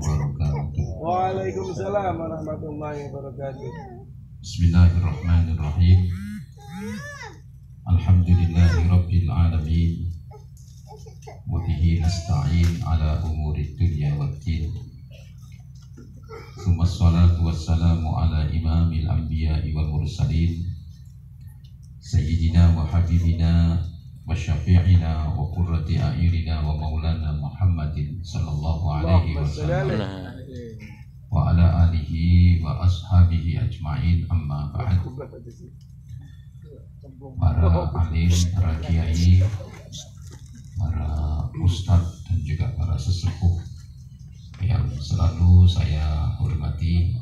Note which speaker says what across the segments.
Speaker 1: wabarakatuh.
Speaker 2: Waalaikumsalam warahmatullahi wabarakatuh.
Speaker 1: Bismillahirrahmanirrahim. Alhamdulillahirabbil alamin. Wa bihi nasta'in ala umuri dunya waddin. Tsumma shalatu wassalamu ala imamil anbiya'i wal mursalin sayyidina wa habibina wa syafi'ina wa qurrati a'yunina wa maulana Muhammadin sallallahu alaihi wasallam wa ala alihi wa ashabihi ajma'in, amma ba'd. Para alim, para kiai, para ustadz dan juga para sesepuh yang selalu saya hormati,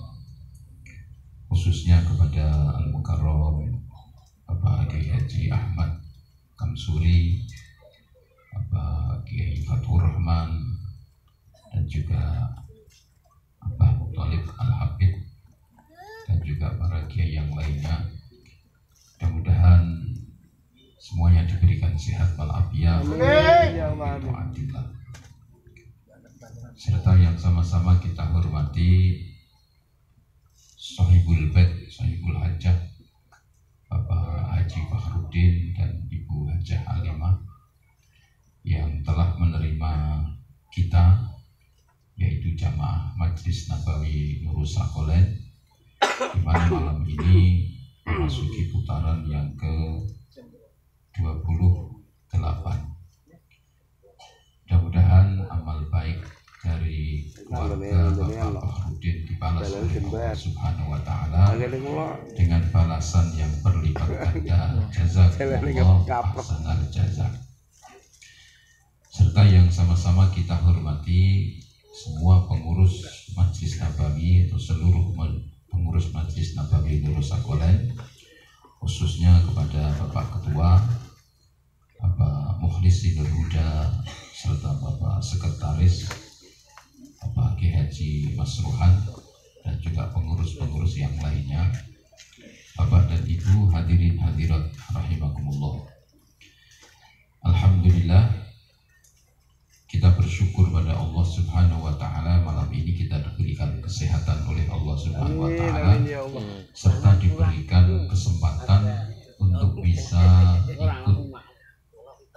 Speaker 1: khususnya kepada Al-Mukarram Bapak Kiai Haji Ahmad Kamsuri, Bapak Kiai Fathur Rahman, dan juga Bapak Muttalib Al-Habib, dan juga para kiai yang lainnya. Mudah-mudahan semuanya diberikan sehat walafiat, serta yang sama-sama kita hormati Sahibul Bait, Sahibul Hajah, Bapak Haji Fakhruddin dan Ibu Hajah Halimah yang telah menerima kita, yaitu jamaah Majlis Nabawi Nurul Sakolain, di mana malam ini memasuki putaran yang ke-28. Mudah-mudahan amal baik dari keluarga Bapak Fakhruddin dibalas oleh Allah Subhanahu wa Ta'ala dengan balasan yang berlipat ganda. Jazakumullah ahsanal jazak. Serta yang sama-sama kita hormati semua pengurus Majlis Nabawi atau seluruh pengurus Majlis Nabawi Nurul Sakolain, khususnya kepada Bapak Ketua, Bapak Mukhlis Nur Huda, serta Bapak Sekretaris, Bapak Kiai Haji Masruhan, dan juga pengurus-pengurus yang lainnya. Bapak dan Ibu hadirin hadirat rahimakumullah. Alhamdulillah, kita bersyukur pada Allah Subhanahu wa Ta'ala, malam ini kita diberikan kesehatan oleh Allah Subhanahu wa Ta'ala, serta diberikan kesempatan untuk bisa ikut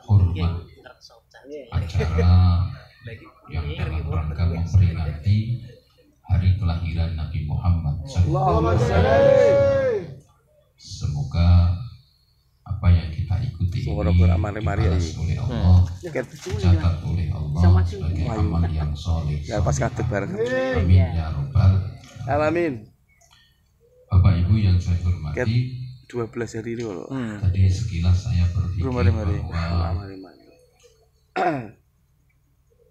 Speaker 1: hormat acara yang dalam rangka memperingati hari kelahiran Nabi Muhammad SAW. Semoga apa yang kita ikuti ini dibalas oleh Allah, dicatat oleh Allah sebagai amal yang soleh. Amin ya Rabbal alamin. Bapak Ibu yang saya hormati,
Speaker 3: 12 hari ini loh.
Speaker 1: Tadi sekilas saya berpikir bahwa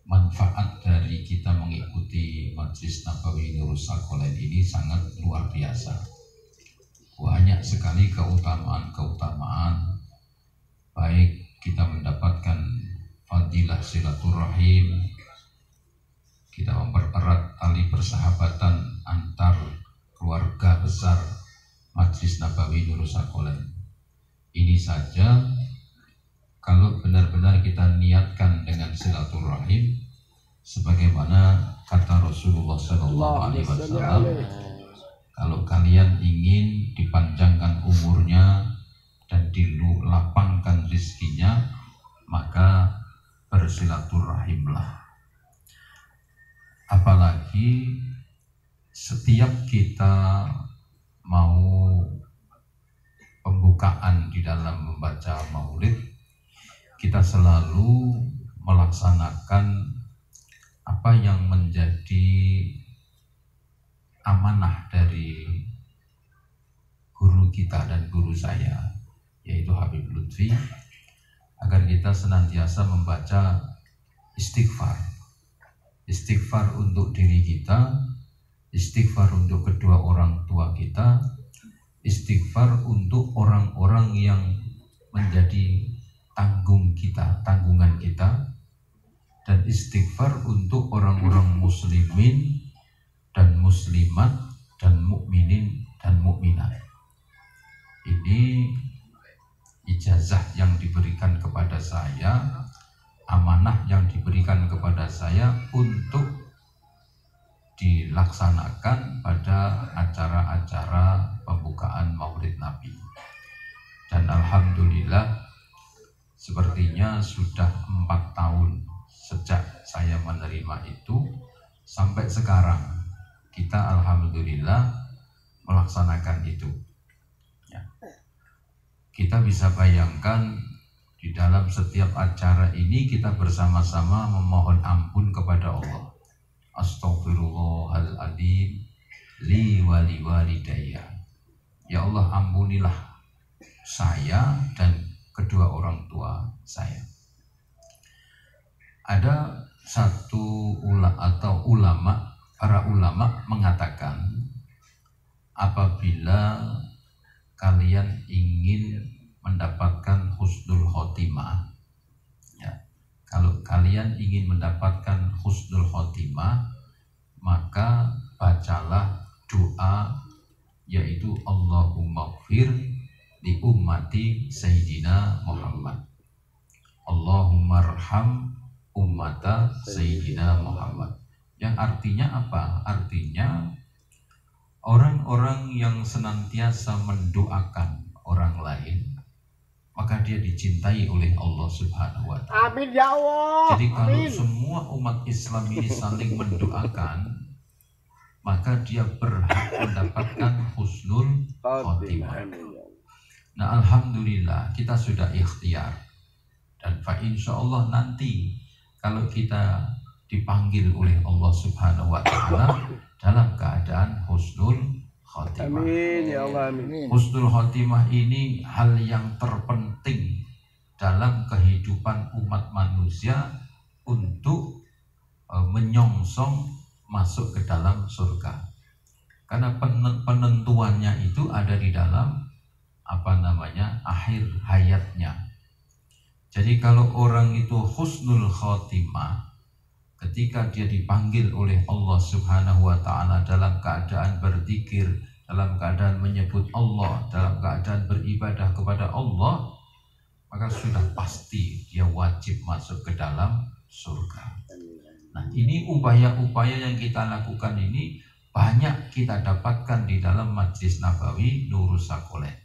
Speaker 1: manfaat dari kita mengikuti Majlis Nabawi Nurul Sakolain ini sangat luar biasa. Banyak sekali keutamaan-keutamaan, baik kita mendapatkan fadilah silaturahim, kita mempererat tali persahabatan antar keluarga besar Majlis Nabawi Nurul Sakolain. Ini saja kalau benar-benar kita niatkan dengan silaturahim, sebagaimana kata Rasulullah SAW, kalau kalian ingin dipanjangkan umurnya dan dilapangkan rizkinya, maka bersilaturahimlah. Apalagi setiap kita mau pembukaan di dalam membaca maulid, kita selalu melaksanakan apa yang menjadi amanah dari guru kita dan guru saya, yaitu Habib Lutfi, agar kita senantiasa membaca istighfar. Istighfar untuk diri kita, istighfar untuk kedua orang tua kita, istighfar untuk orang-orang yang menjadi tanggungan kita, dan istighfar untuk orang-orang muslimin dan muslimat dan mukminin dan mukminat. Ini ijazah yang diberikan kepada saya, amanah yang diberikan kepada saya untuk dilaksanakan pada acara-acara pembukaan Maulid Nabi. Dan alhamdulillah sepertinya sudah 4 tahun sejak saya menerima itu sampai sekarang kita alhamdulillah melaksanakan itu. Ya. Kita bisa bayangkan di dalam setiap acara ini kita bersama-sama memohon ampun kepada Allah. Astaghfirullahaladzim li wali walidayya. Ya Allah, ampunilah saya dan kedua orang tua saya. Ada satu para ulama mengatakan, apabila kalian ingin mendapatkan husnul khotimah, ya, kalau kalian ingin mendapatkan husnul khotimah, maka bacalah doa, yaitu Allahumma gfir li ummati Sayyidina Muhammad. Allahumma arham ummata Sayyidina Muhammad. Yang artinya apa? Artinya orang-orang yang senantiasa mendoakan orang lain, maka dia dicintai oleh Allah Subhanahu wa Ta'ala.
Speaker 2: Amin ya Allah.
Speaker 1: Jadi kalau semua umat Islam ini saling mendoakan, maka dia berhak mendapatkan husnul khotimah. Nah, alhamdulillah kita sudah ikhtiar, dan insyaallah nanti kalau kita dipanggil oleh Allah Subhanahu wa Ta'ala dalam keadaan husnul khotimah.
Speaker 2: Amin ya Allah, amin.
Speaker 1: Husnul khotimah ini hal yang terpenting dalam kehidupan umat manusia untuk menyongsong masuk ke dalam surga. Karena penentuannya itu ada di dalam akhir hayatnya. Jadi kalau orang itu husnul khotimah, ketika dia dipanggil oleh Allah Subhanahu wa Ta'ala dalam keadaan berzikir, dalam keadaan menyebut Allah, dalam keadaan beribadah kepada Allah, maka sudah pasti dia wajib masuk ke dalam surga. Nah, ini upaya-upaya yang kita lakukan ini banyak kita dapatkan di dalam Majlis Nabawi Nurus Sakolen.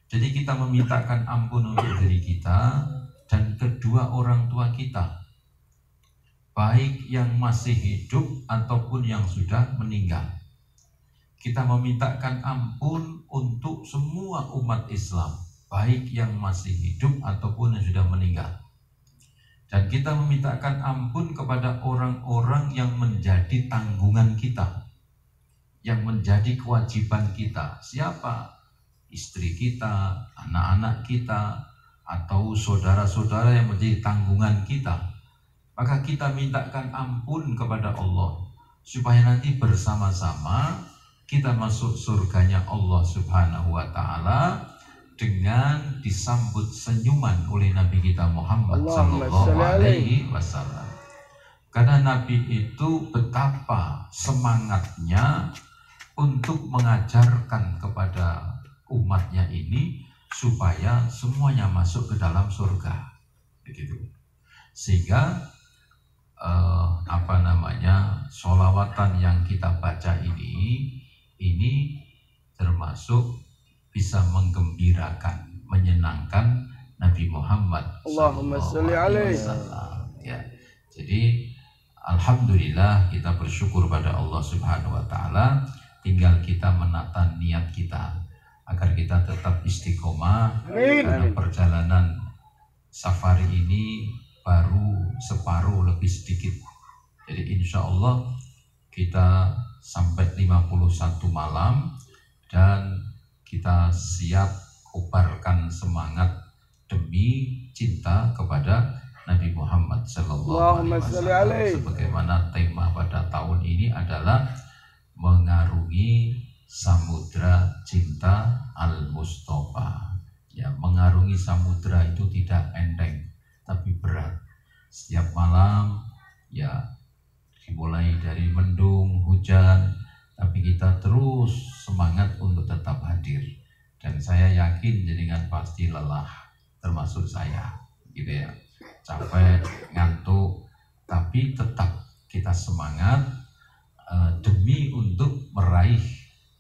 Speaker 1: Jadi kita memintakan ampun untuk diri kita dan kedua orang tua kita, baik yang masih hidup ataupun yang sudah meninggal. Kita memintakan ampun untuk semua umat Islam, baik yang masih hidup ataupun yang sudah meninggal. Dan kita memintakan ampun kepada orang-orang yang menjadi tanggungan kita, yang menjadi kewajiban kita. Siapa? Istri kita, anak-anak kita, atau saudara-saudara yang menjadi tanggungan kita. Maka kita mintakan ampun kepada Allah, supaya nanti bersama-sama kita masuk surganya Allah Subhanahu wa Ta'ala dengan disambut senyuman oleh Nabi kita Muhammad sallallahu alaihi wasallam. Karena Nabi itu betapa semangatnya untuk mengajarkan kepada umatnya ini supaya semuanya masuk ke dalam surga, begitu. Sehingga sholawatan yang kita baca ini termasuk bisa menggembirakan, menyenangkan Nabi Muhammad
Speaker 2: Allahumma sholli alaihi.
Speaker 1: Ya. Jadi alhamdulillah kita bersyukur pada Allah Subhanahu wa Ta'ala. Tinggal kita menata niat kita agar kita tetap istiqomah.
Speaker 2: Amin.
Speaker 1: Karena perjalanan safari ini baru separuh lebih sedikit. Jadi insya Allah kita sampai 51 malam dan kita siap kobarkan semangat demi cinta kepada Nabi Muhammad sallallahu alaihi wasallam. Sebagaimana tema pada tahun ini adalah mengarungi samudra cinta Al-Mustafa. Ya, mengarungi samudra itu tidak enteng, tapi berat. Setiap malam, ya, dimulai dari mendung, hujan, tapi kita terus semangat untuk tetap hadir. Dan saya yakin jenengan pasti lelah, termasuk saya, gitu ya, capek, ngantuk, tapi tetap kita semangat. untuk meraih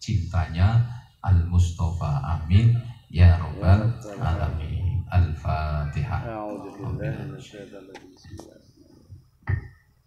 Speaker 1: cintanya Al-Mustafa. Amin ya rabbal alamin. Al-Fatihah.
Speaker 2: A'udzu billahi minasyaitonir rajim.